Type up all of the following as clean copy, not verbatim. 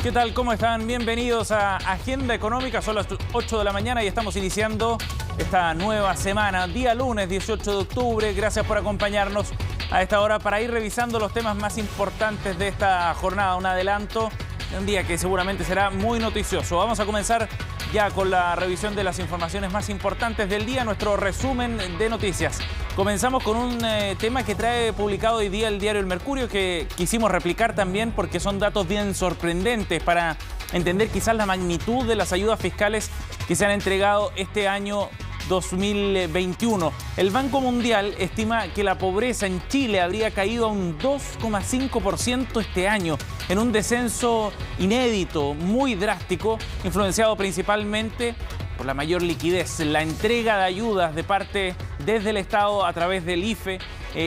¿Qué tal? ¿Cómo están? Bienvenidos a Agenda Económica. Son las 8 de la mañana y estamos iniciando esta nueva semana, día lunes 18 de octubre. Gracias por acompañarnos a esta hora para ir revisando los temas más importantes de esta jornada. Un adelanto, un día que seguramente será muy noticioso. Vamos a comenzar ya con la revisión de las informaciones más importantes del día, nuestro resumen de noticias. Comenzamos con un tema que trae publicado hoy día el diario El Mercurio, que quisimos replicar también porque son datos bien sorprendentes para entender quizás la magnitud de las ayudas fiscales que se han entregado este año 2021. El Banco Mundial estima que la pobreza en Chile habría caído a un 2,5% este año, en un descenso inédito, muy drástico, influenciado principalmente por la mayor liquidez, la entrega de ayudas de parte desde el Estado a través del IFE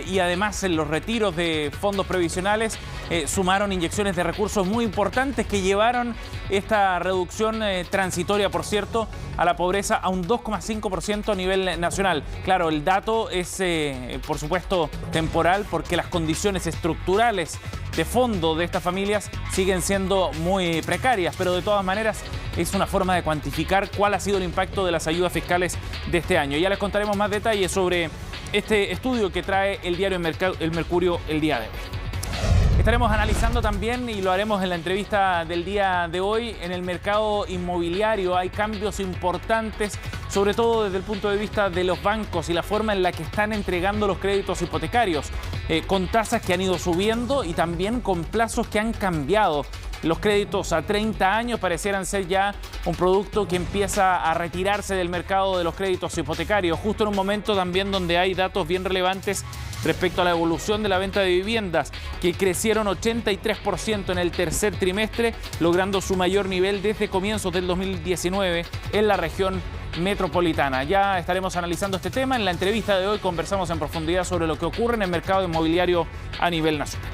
y además en los retiros de fondos previsionales sumaron inyecciones de recursos muy importantes que llevaron esta reducción transitoria, por cierto, a la pobreza a un 2,5% a nivel nacional. Claro, el dato es, por supuesto, temporal porque las condiciones estructurales de fondo de estas familias siguen siendo muy precarias, pero de todas maneras es una forma de cuantificar cuál ha sido el impacto de las ayudas fiscales de este año. Ya les contaremos más detalles sobre este estudio que trae el diario El Mercurio el día de hoy. Estaremos analizando también, y lo haremos en la entrevista del día de hoy, en el mercado inmobiliario hay cambios importantes, sobre todo desde el punto de vista de los bancos y la forma en la que están entregando los créditos hipotecarios, con tasas que han ido subiendo y también con plazos que han cambiado. Los créditos a 30 años parecieran ser ya un producto que empieza a retirarse del mercado de los créditos hipotecarios, justo en un momento también donde hay datos bien relevantes respecto a la evolución de la venta de viviendas, que crecieron 83% en el tercer trimestre, logrando su mayor nivel desde comienzos del 2019 en la región metropolitana. Ya estaremos analizando este tema. En la entrevista de hoy conversamos en profundidad sobre lo que ocurre en el mercado inmobiliario a nivel nacional.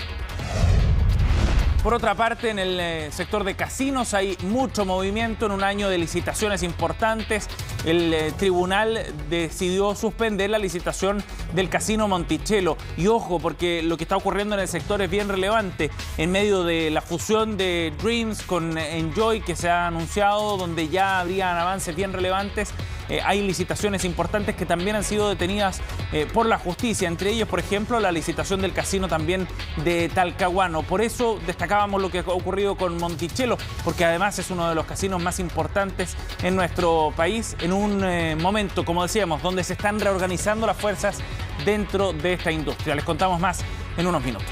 Por otra parte, en el sector de casinos hay mucho movimiento en un año de licitaciones importantes. El tribunal decidió suspender la licitación del Casino Monticello. Y ojo, porque lo que está ocurriendo en el sector es bien relevante. En medio de la fusión de Dreams con Enjoy que se ha anunciado, donde ya habrían avances bien relevantes, hay licitaciones importantes que también han sido detenidas por la justicia. Entre ellos, por ejemplo, la licitación del casino también de Talcahuano. Por eso destacábamos lo que ha ocurrido con Monticello, porque además es uno de los casinos más importantes en nuestro país, en un momento, como decíamos, donde se están reorganizando las fuerzas dentro de esta industria. Les contamos más en unos minutos.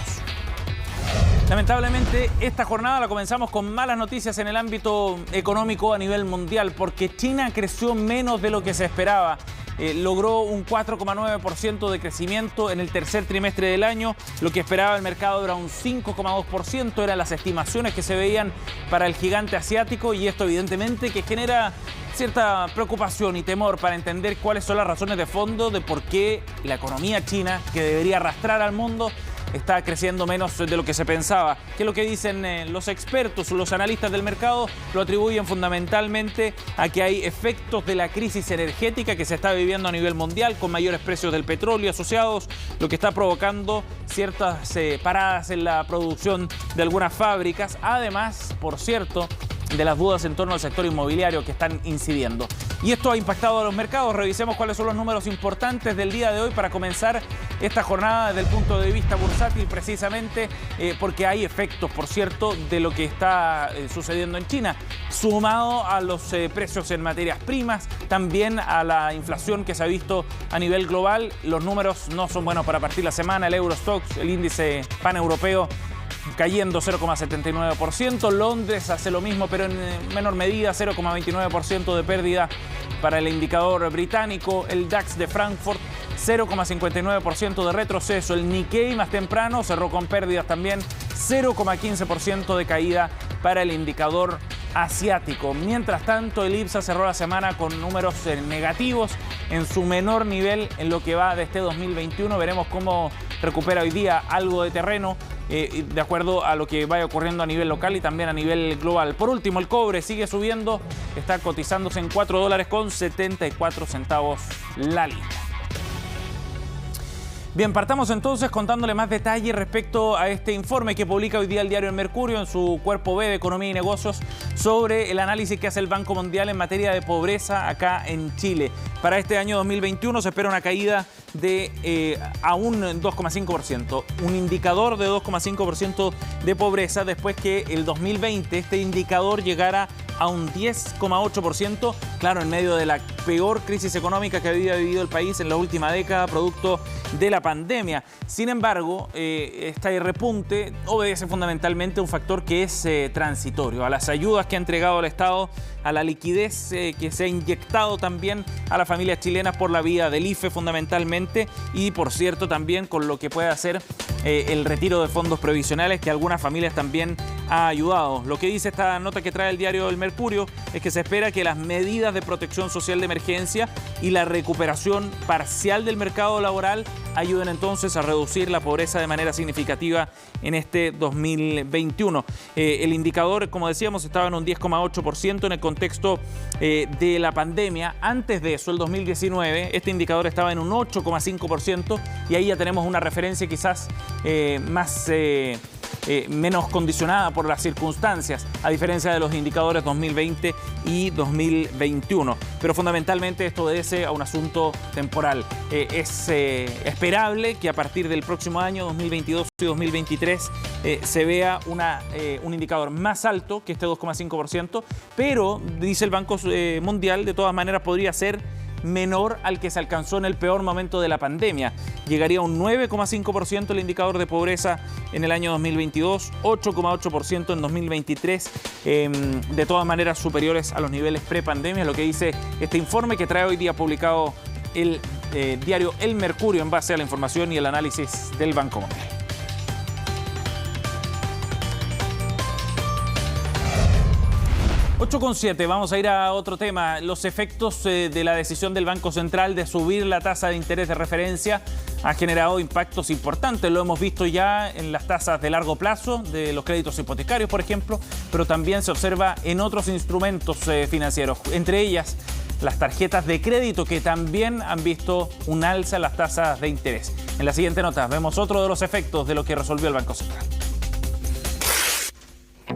Lamentablemente, esta jornada la comenzamos con malas noticias en el ámbito económico a nivel mundial, porque China creció menos de lo que se esperaba. Logró un 4,9% de crecimiento en el tercer trimestre del año. Lo que esperaba el mercado era un 5,2%, eran las estimaciones que se veían para el gigante asiático, y esto evidentemente que genera cierta preocupación y temor para entender cuáles son las razones de fondo de por qué la economía china, que debería arrastrar al mundo, está creciendo menos de lo que se pensaba. ¿Qué es lo que dicen los expertos, los analistas del mercado? Lo atribuyen fundamentalmente a que hay efectos de la crisis energética que se está viviendo a nivel mundial, con mayores precios del petróleo asociados, lo que está provocando ciertas paradas en la producción de algunas fábricas. Además, por cierto, de las dudas en torno al sector inmobiliario que están incidiendo. Y esto ha impactado a los mercados. Revisemos cuáles son los números importantes del día de hoy para comenzar esta jornada desde el punto de vista bursátil, precisamente porque hay efectos, por cierto, de lo que está sucediendo en China, sumado a los precios en materias primas, también a la inflación que se ha visto a nivel global. Los números no son buenos para partir la semana. El Eurostoxx, el índice paneuropeo, cayendo 0,79%. Londres hace lo mismo, pero en menor medida, 0,29% de pérdida para el indicador británico. El DAX de Frankfurt, 0,59% de retroceso. El Nikkei más temprano cerró con pérdidas también, 0,15% de caída para el indicador asiático. Mientras tanto, el IPSA cerró la semana con números negativos en su menor nivel en lo que va de este 2021. Veremos cómo recupera hoy día algo de terreno de acuerdo a lo que vaya ocurriendo a nivel local y también a nivel global. Por último, el cobre sigue subiendo, está cotizándose en $4.74 la libra. Bien, partamos entonces contándole más detalles respecto a este informe que publica hoy día el diario El Mercurio en su cuerpo B de Economía y Negocios sobre el análisis que hace el Banco Mundial en materia de pobreza acá en Chile. Para este año 2021 se espera una caída de a un 2,5%, un indicador de 2,5% de pobreza después que el 2020 este indicador llegara a un 10,8%, claro, en medio de la peor crisis económica que había vivido el país en la última década, producto de la pandemia. Sin embargo, este repunte obedece fundamentalmente a un factor que es transitorio, a las ayudas que ha entregado el Estado, a la liquidez que se ha inyectado también a las familias chilenas por la vía del IFE fundamentalmente y, por cierto, también con lo que puede hacer el retiro de fondos previsionales que algunas familias también ha ayudado. Lo que dice esta nota que trae el diario El Mercurio es que se espera que las medidas de protección social de emergencia y la recuperación parcial del mercado laboral ayuden entonces a reducir la pobreza de manera significativa en este 2021. El indicador, como decíamos, estaba en un 10,8% en el contexto de la pandemia. Antes de eso, el 2019, este indicador estaba en un 8,5% y ahí ya tenemos una referencia quizás menos condicionada por las circunstancias, a diferencia de los indicadores 2020 y 2021. Pero fundamentalmente esto obedece a un asunto temporal. Es esperable que a partir del próximo año, 2022 y 2023, se vea un indicador más alto que este 2,5%, pero, dice el Banco Mundial, de todas maneras podría ser menor al que se alcanzó en el peor momento de la pandemia. Llegaría a un 9,5% el indicador de pobreza en el año 2022, 8,8% en 2023, de todas maneras superiores a los niveles prepandemia, lo que dice este informe que trae hoy día publicado el diario El Mercurio en base a la información y el análisis del Banco Mundial. 8,7, vamos a ir a otro tema. Los efectos de la decisión del Banco Central de subir la tasa de interés de referencia ha generado impactos importantes. Lo hemos visto ya en las tasas de largo plazo de los créditos hipotecarios, por ejemplo, pero también se observa en otros instrumentos financieros, entre ellas las tarjetas de crédito, que también han visto un alza en las tasas de interés. En la siguiente nota vemos otro de los efectos de lo que resolvió el Banco Central.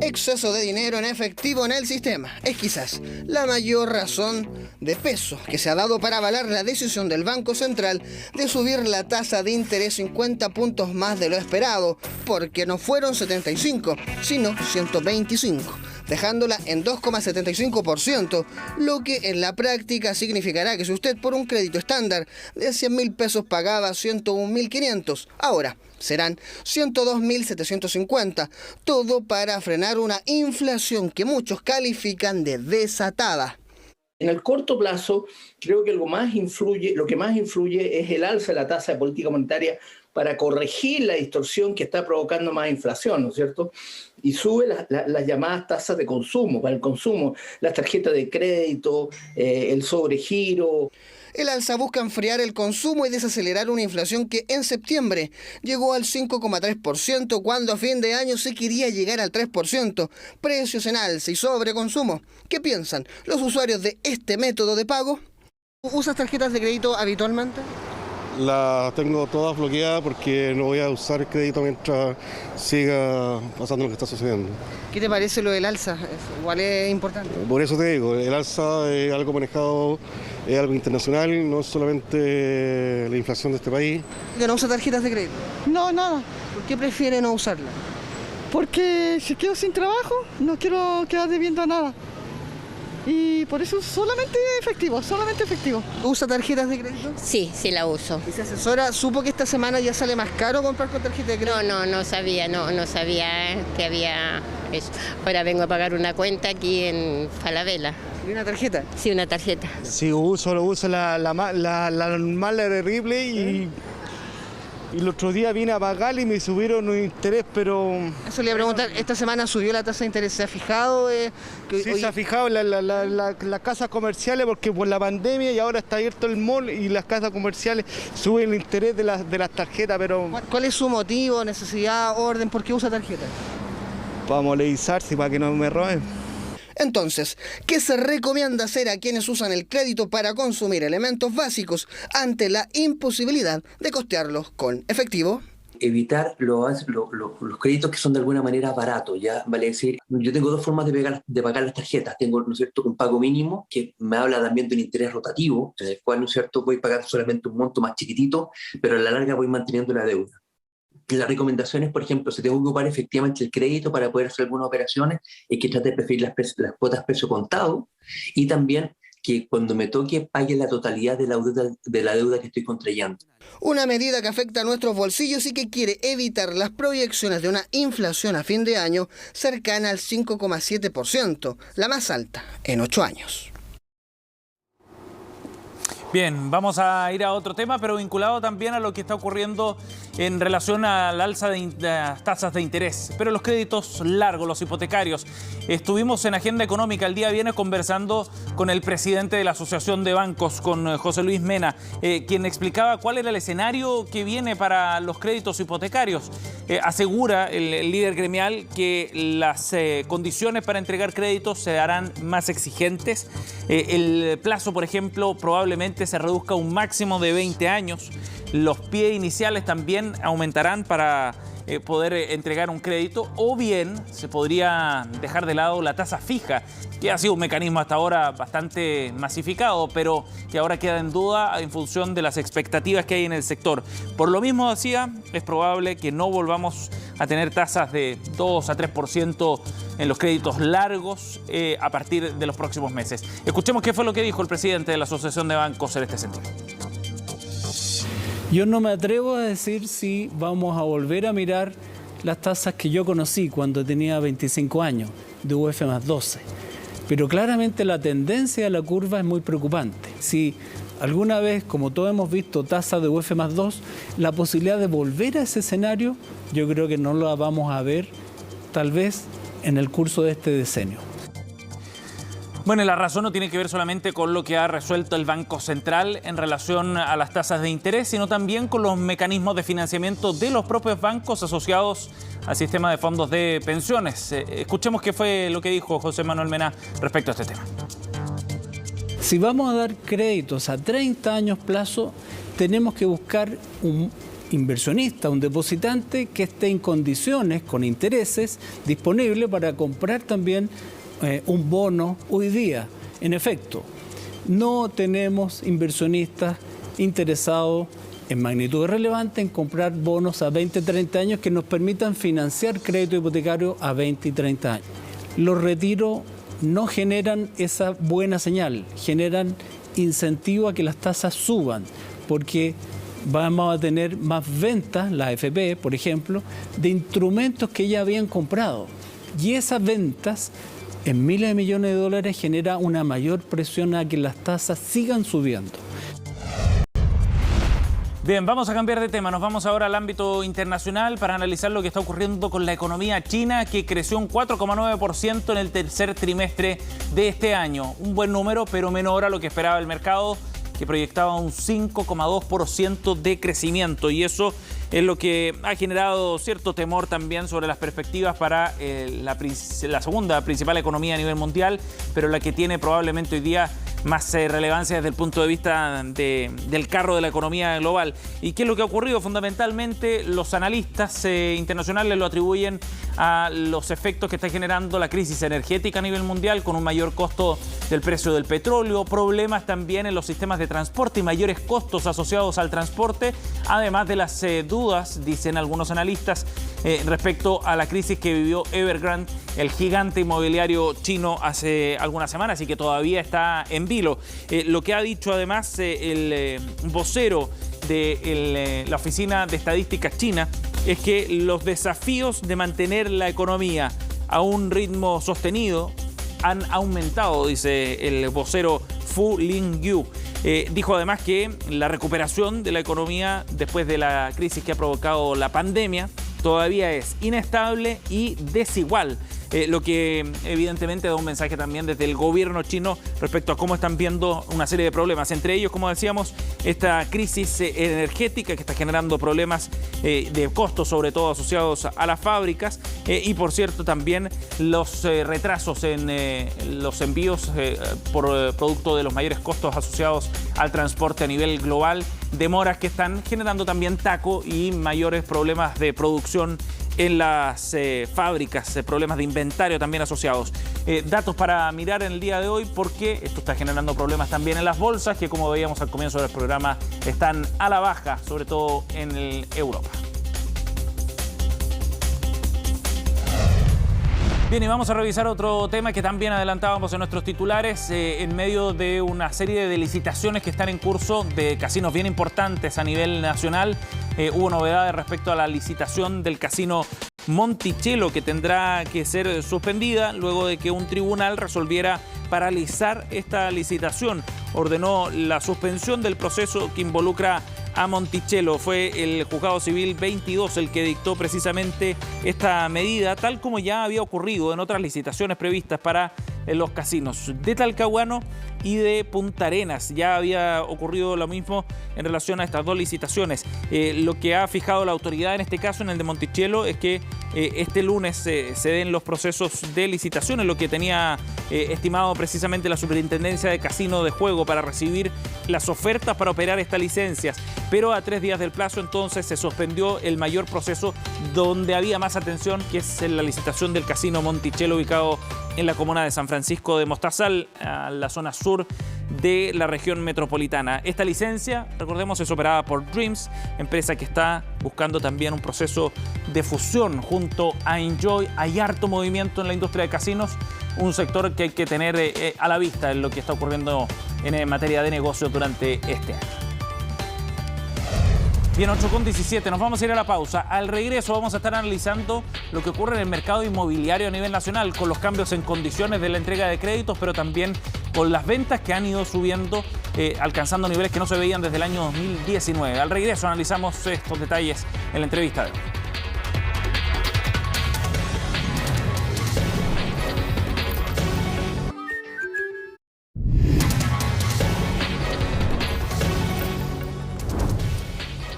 Exceso de dinero en efectivo en el sistema es quizás la mayor razón de peso que se ha dado para avalar la decisión del Banco Central de subir la tasa de interés 50 puntos más de lo esperado, porque no fueron 75, sino 125, dejándola en 2,75%, lo que en la práctica significará que si usted por un crédito estándar de 100.000 pesos pagaba 101.500, ahora serán 102.750, todo para frenar una inflación que muchos califican de desatada. En el corto plazo, creo que lo que más influye es el alza de la tasa de política monetaria para corregir la distorsión que está provocando más inflación, ¿no es cierto? Y sube las llamadas tasas de consumo, para el consumo, las tarjetas de crédito, el sobregiro. El alza busca enfriar el consumo y desacelerar una inflación que en septiembre llegó al 5,3%, cuando a fin de año se quería llegar al 3%. Precios en alza y sobreconsumo. ¿Qué piensan los usuarios de este método de pago? ¿Usas tarjetas de crédito habitualmente? Las tengo todas bloqueadas porque no voy a usar el crédito mientras siga pasando lo que está sucediendo. ¿Qué te parece lo del alza? Igual es importante. Por eso te digo, el alza es algo manejado, es algo internacional, no es solamente la inflación de este país. ¿Que no usa tarjetas de crédito? No, nada. ¿Por qué prefiere no usarla? Porque si quedo sin trabajo, no quiero quedar debiendo nada. Y por eso solamente efectivo. ¿Usa tarjetas de crédito? Sí, sí la uso. ¿Y se asesora? ¿Supo que esta semana ya sale más caro comprar con tarjeta de crédito? No sabía que había eso. Ahora vengo a pagar una cuenta aquí en Falabella. ¿Y una tarjeta? Sí, una tarjeta. Sí, lo uso la normal, la terrible y el otro día vine a pagar y me subieron un interés, pero... Eso le iba a preguntar, ¿esta semana subió la tasa de interés? ¿Se ha fijado? Sí, se ha fijado las casas comerciales porque por la pandemia y ahora está abierto el mall y las casas comerciales suben el interés de las tarjetas, pero... ¿Cuál es su motivo, necesidad, orden? ¿Por qué usa tarjeta? Para monetizarse, para que no me roben. Entonces, ¿qué se recomienda hacer a quienes usan el crédito para consumir elementos básicos ante la imposibilidad de costearlos con efectivo? Evitar los créditos que son de alguna manera baratos, ¿ya? Vale decir, yo tengo dos formas de pagar las tarjetas. Tengo, ¿no es cierto?, un pago mínimo, que me habla también de un interés rotativo, en el cual, ¿no es cierto?, voy a pagar solamente un monto más chiquitito, pero a la larga voy manteniendo la deuda. Las recomendaciones, por ejemplo, si tengo que ocupar efectivamente el crédito para poder hacer algunas operaciones, es que trate de preferir las cuotas precio contado, y también que cuando me toque pague la totalidad de la deuda que estoy contrayendo. Una medida que afecta a nuestros bolsillos y que quiere evitar las proyecciones de una inflación a fin de año cercana al 5,7%, la más alta en 8 años. Bien, vamos a ir a otro tema, pero vinculado también a lo que está ocurriendo en relación al alza de las tasas de interés. Pero los créditos largos, los hipotecarios. Estuvimos en Agenda Económica el día viernes conversando con el presidente de la Asociación de Bancos, con José Luis Mena, quien explicaba cuál era el escenario que viene para los créditos hipotecarios. Asegura el líder gremial que las condiciones para entregar créditos se harán más exigentes. El plazo, por ejemplo, probablemente se reduzca a un máximo de 20 años. Los pie iniciales también aumentarán para poder entregar un crédito, o bien se podría dejar de lado la tasa fija, que ha sido un mecanismo hasta ahora bastante masificado, pero que ahora queda en duda en función de las expectativas que hay en el sector. Por lo mismo, decía, es probable que no volvamos a tener tasas de 2 a 3% en los créditos largos a partir de los próximos meses. Escuchemos qué fue lo que dijo el presidente de la Asociación de Bancos en este sentido. Yo no me atrevo a decir si vamos a volver a mirar las tasas que yo conocí cuando tenía 25 años, de UF más 12. Pero claramente la tendencia de la curva es muy preocupante. Si alguna vez, como todos hemos visto, tasa de UF más 2, la posibilidad de volver a ese escenario, yo creo que no la vamos a ver, tal vez, en el curso de este decenio. Bueno, la razón no tiene que ver solamente con lo que ha resuelto el Banco Central en relación a las tasas de interés, sino también con los mecanismos de financiamiento de los propios bancos asociados al sistema de fondos de pensiones. Escuchemos qué fue lo que dijo José Manuel Mena respecto a este tema. Si vamos a dar créditos a 30 años plazo, tenemos que buscar un inversionista, un depositante que esté en condiciones, con intereses disponibles para comprar también un bono hoy día. En efecto, no tenemos inversionistas interesados en magnitud relevante en comprar bonos a 20, 30 años que nos permitan financiar crédito hipotecario a 20 y 30 años. Los retiros no generan esa buena señal, generan incentivo a que las tasas suban, porque vamos a tener más ventas, la AFP, por ejemplo, de instrumentos que ya habían comprado. Y esas ventas en miles de millones de dólares genera una mayor presión a que las tasas sigan subiendo. Bien, vamos a cambiar de tema. Nos vamos ahora al ámbito internacional para analizar lo que está ocurriendo con la economía china, que creció un 4,9% en el tercer trimestre de este año. Un buen número, pero menor a lo que esperaba el mercado, que proyectaba un 5,2% de crecimiento. Y eso es lo que ha generado cierto temor también sobre las perspectivas para la segunda principal economía a nivel mundial, pero la que tiene probablemente hoy día más relevancia desde el punto de vista del carro de la economía global. ¿Y qué es lo que ha ocurrido? Fundamentalmente, los analistas internacionales lo atribuyen a los efectos que está generando la crisis energética a nivel mundial, con un mayor costo del precio del petróleo, problemas también en los sistemas de transporte y mayores costos asociados al transporte, además de las dudas, dicen algunos analistas, respecto a la crisis que vivió Evergrande, el gigante inmobiliario chino, hace algunas semanas y que todavía está en vilo. Lo que ha dicho además el vocero de la Oficina de Estadísticas China es que los desafíos de mantener la economía a un ritmo sostenido han aumentado, dice el vocero Fu Lingyu. Dijo además que la recuperación de la economía después de la crisis que ha provocado la pandemia todavía es inestable y desigual. lo que evidentemente da un mensaje también desde el gobierno chino respecto a cómo están viendo una serie de problemas. Entre ellos, como decíamos, esta crisis energética que está generando problemas de costos, sobre todo asociados a las fábricas, y por cierto también los retrasos en los envíos por producto de los mayores costos asociados al transporte a nivel global, demoras que están generando también taco y mayores problemas de producción en las fábricas, problemas de inventario también asociados. Datos para mirar en el día de hoy, porque esto está generando problemas también en las bolsas, que como veíamos al comienzo del programa están a la baja, sobre todo en Europa. Bien, y vamos a revisar otro tema que también adelantábamos en nuestros titulares. En medio de una serie de licitaciones que están en curso de casinos bien importantes a nivel nacional, hubo novedades respecto a la licitación del casino Monticello, que tendrá que ser suspendida luego de que un tribunal resolviera paralizar esta licitación. Ordenó la suspensión del proceso que involucra a Monticello. Fue el Juzgado Civil 22 el que dictó precisamente esta medida, tal como ya había ocurrido en otras licitaciones previstas para los casinos de Talcahuano y de Punta Arenas. Ya había ocurrido lo mismo en relación a estas dos licitaciones. Lo que ha fijado la autoridad en este caso, en el de Monticello, es que este lunes se den los procesos de licitaciones, lo que tenía estimado precisamente la Superintendencia de Casino de Juego para recibir las ofertas para operar estas licencias. Pero a 3 días del plazo entonces se suspendió el mayor proceso donde había más atención, que es la licitación del casino Monticello, ubicado en la comuna de San Francisco de Mostazal, a la zona sur de la región metropolitana. Esta licencia, recordemos, es operada por Dreams, empresa que está buscando también un proceso de fusión junto a Enjoy. Hay harto movimiento en la industria de casinos, un sector que hay que tener a la vista en lo que está ocurriendo en materia de negocio durante este año. Bien, 8:17, nos vamos a ir a la pausa. Al regreso vamos a estar analizando lo que ocurre en el mercado inmobiliario a nivel nacional, con los cambios en condiciones de la entrega de créditos, pero también con las ventas que han ido subiendo, alcanzando niveles que no se veían desde el año 2019. Al regreso analizamos estos detalles en la entrevista de hoy.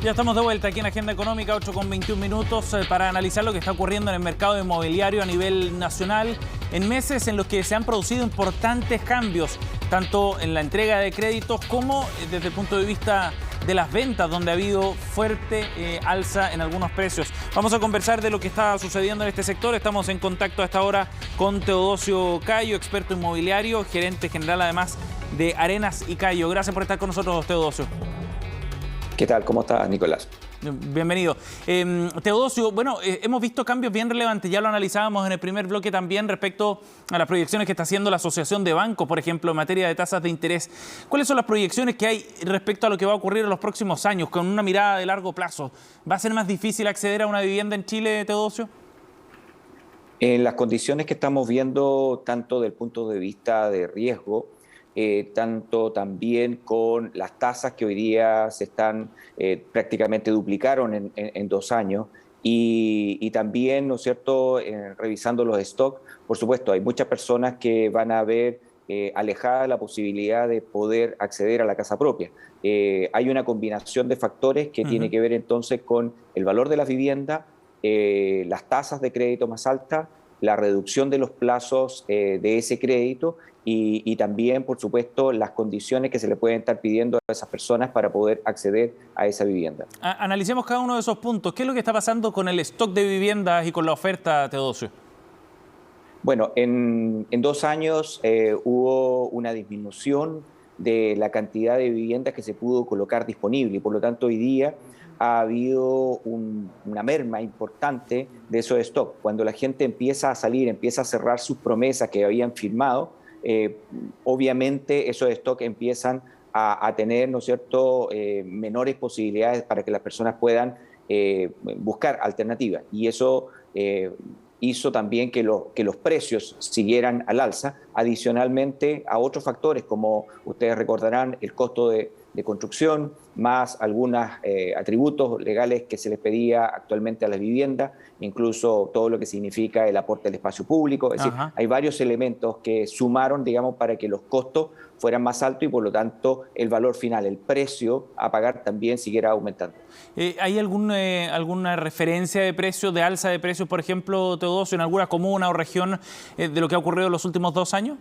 Ya estamos de vuelta aquí en Agenda Económica, 8:21 para analizar lo que está ocurriendo en el mercado inmobiliario a nivel nacional en meses en los que se han producido importantes cambios, tanto en la entrega de créditos como desde el punto de vista de las ventas, donde ha habido fuerte alza en algunos precios. Vamos a conversar de lo que está sucediendo en este sector. Estamos en contacto a esta hora con Teodosio Cayo, experto inmobiliario, gerente general además de Arenas y Cayo. Gracias por estar con nosotros, Teodosio. ¿Qué tal? ¿Cómo estás, Nicolás? Bienvenido. Teodosio, bueno, hemos visto cambios bien relevantes, ya lo analizábamos en el primer bloque también respecto a las proyecciones que está haciendo la Asociación de Bancos, por ejemplo, en materia de tasas de interés. ¿Cuáles son las proyecciones que hay respecto a lo que va a ocurrir en los próximos años, con una mirada de largo plazo? ¿Va a ser más difícil acceder a una vivienda en Chile, Teodosio? En las condiciones que estamos viendo, tanto del punto de vista de riesgo, tanto también con las tasas que hoy día se están prácticamente duplicaron en 2 años y también, ¿no es cierto?, revisando los stocks, por supuesto, hay muchas personas que van a ver alejada la posibilidad de poder acceder a la casa propia. Hay una combinación de factores que tiene que ver entonces con el valor de la vivienda, las tasas de crédito más altas, la reducción de los plazos de ese crédito y también, por supuesto, las condiciones que se le pueden estar pidiendo a esas personas para poder acceder a esa vivienda. Analicemos cada uno de esos puntos. ¿Qué es lo que está pasando con el stock de viviendas y con la oferta, Teodosio? Bueno, en 2 años hubo una disminución de la cantidad de viviendas que se pudo colocar disponible y por lo tanto hoy día ha habido una merma importante de esos stock. Cuando la gente empieza a salir, empieza a cerrar sus promesas que habían firmado, obviamente esos stock empiezan a tener, ¿no es cierto?, menores posibilidades para que las personas puedan buscar alternativas. Y eso hizo también que los precios siguieran al alza, adicionalmente a otros factores, como ustedes recordarán, el costo de de construcción, más algunos atributos legales que se les pedía actualmente a las viviendas, incluso todo lo que significa el aporte al espacio público. Es decir, hay varios elementos que sumaron, digamos, para que los costos fueran más altos y por lo tanto el valor final, el precio a pagar también siguiera aumentando. ¿Hay alguna referencia de precios, de alza de precios, por ejemplo, Teodosio, en alguna comuna o región de lo que ha ocurrido en los últimos 2 años?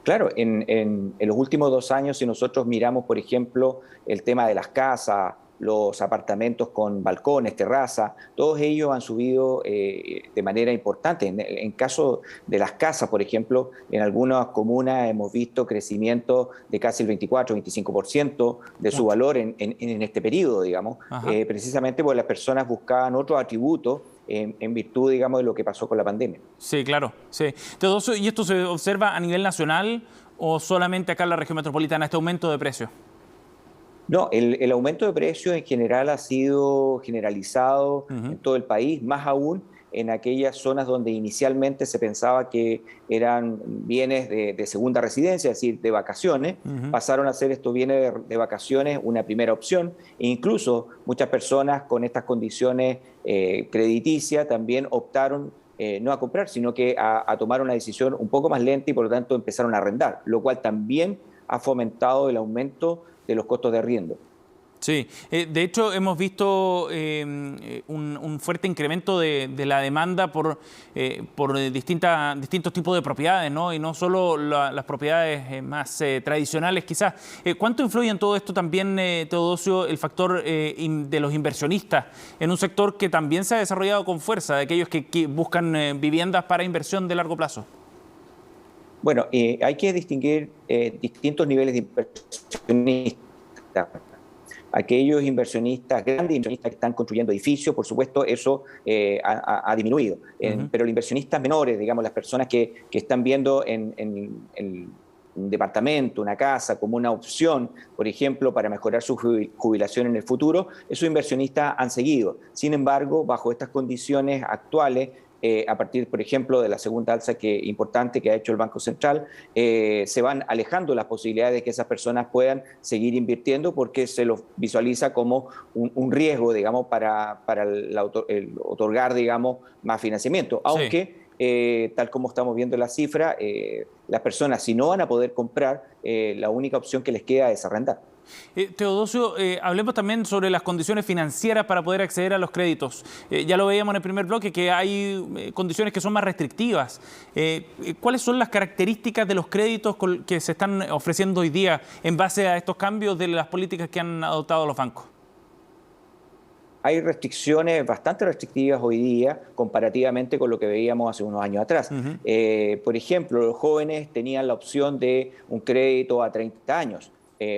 Claro, en los últimos 2 años, si nosotros miramos, por ejemplo, el tema de las casas, los apartamentos con balcones, terrazas, todos ellos han subido de manera importante. En caso de las casas, por ejemplo, en algunas comunas hemos visto crecimiento de casi el 24-25% de su valor en este periodo, digamos, precisamente porque las personas buscaban otros atributos en virtud, digamos, de lo que pasó con la pandemia. Sí, claro. Sí. Teodosio, ¿y esto se observa a nivel nacional o solamente acá en la región metropolitana, este aumento de precios? No, el aumento de precios en general ha sido generalizado en todo el país, más aún en aquellas zonas donde inicialmente se pensaba que eran bienes de segunda residencia, es decir, de vacaciones, pasaron a ser estos bienes de vacaciones una primera opción, e incluso muchas personas con estas condiciones crediticias también optaron no a comprar, sino que a tomar una decisión un poco más lenta y por lo tanto empezaron a arrendar, lo cual también ha fomentado el aumento de los costos de arriendo. Sí, de hecho hemos visto un fuerte incremento de la demanda por distintos tipos de propiedades, ¿no? Y no solo las propiedades más tradicionales quizás. ¿Cuánto influye en todo esto también, Teodosio, el factor de los inversionistas en un sector que también se ha desarrollado con fuerza, de aquellos que buscan viviendas para inversión de largo plazo? Bueno, hay que distinguir distintos niveles de inversionistas. Aquellos inversionistas, grandes inversionistas que están construyendo edificios, por supuesto, eso ha disminuido. Pero los inversionistas menores, digamos, las personas que están viendo en un departamento, una casa, como una opción, por ejemplo, para mejorar su jubilación en el futuro, esos inversionistas han seguido. Sin embargo, bajo estas condiciones actuales, a partir, por ejemplo, de la segunda alza importante que ha hecho el Banco Central, se van alejando las posibilidades de que esas personas puedan seguir invirtiendo porque se los visualiza como un riesgo, digamos, para el otorgar, digamos, más financiamiento. Aunque, tal como estamos viendo la cifra, las personas, si no van a poder comprar, la única opción que les queda es arrendar. Teodosio, hablemos también sobre las condiciones financieras para poder acceder a los créditos. Ya lo veíamos en el primer bloque que hay condiciones que son más restrictivas. ¿Cuáles son las características de los créditos que se están ofreciendo hoy día en base a estos cambios de las políticas que han adoptado los bancos? Hay restricciones bastante restrictivas hoy día comparativamente con lo que veíamos hace unos años atrás. Por ejemplo, los jóvenes tenían la opción de un crédito a 30 años.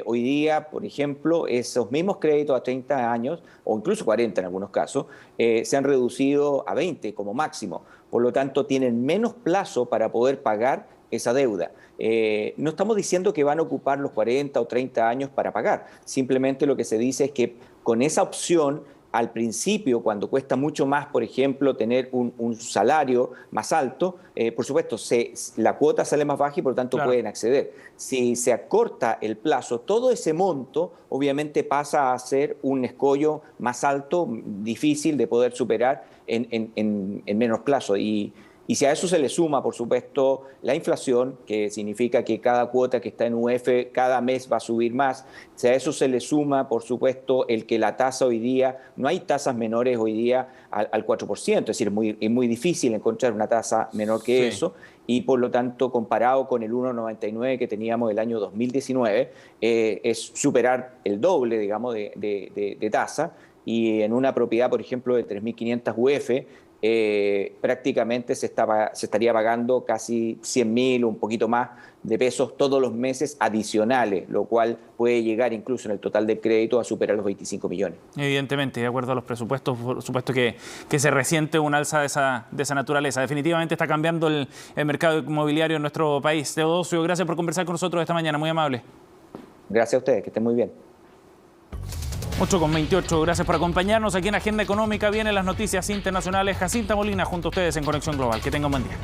Hoy día, por ejemplo, esos mismos créditos a 30 años, o incluso 40 en algunos casos, se han reducido a 20 como máximo. Por lo tanto, tienen menos plazo para poder pagar esa deuda. No estamos diciendo que van a ocupar los 40 o 30 años para pagar. Simplemente lo que se dice es que con esa opción, al principio, cuando cuesta mucho más, por ejemplo, tener un salario más alto, por supuesto, la cuota sale más baja y por lo tanto pueden acceder. Si se acorta el plazo, todo ese monto obviamente pasa a ser un escollo más alto, difícil de poder superar en menos plazo. Y si a eso se le suma, por supuesto, la inflación, que significa que cada cuota que está en UF cada mes va a subir más, si a eso se le suma, por supuesto, el que la tasa hoy día, no hay tasas menores hoy día al 4%, es decir, es muy difícil encontrar una tasa menor que eso, y por lo tanto, comparado con el 1,99 que teníamos el año 2019, es superar el doble, digamos, de tasa, y en una propiedad, por ejemplo, de 3.500 UF, prácticamente se estaría pagando casi 100.000 o un poquito más de pesos todos los meses adicionales, lo cual puede llegar incluso en el total del crédito a superar los 25 millones. Evidentemente, de acuerdo a los presupuestos, por supuesto que se resiente un alza de esa naturaleza. Definitivamente está cambiando el mercado inmobiliario en nuestro país. Teodosio, gracias por conversar con nosotros esta mañana, muy amable. Gracias a ustedes, que estén muy bien. 8:28, gracias por acompañarnos. Aquí en Agenda Económica vienen las noticias internacionales. Jacinta Molina junto a ustedes en Conexión Global. Que tengan un buen día.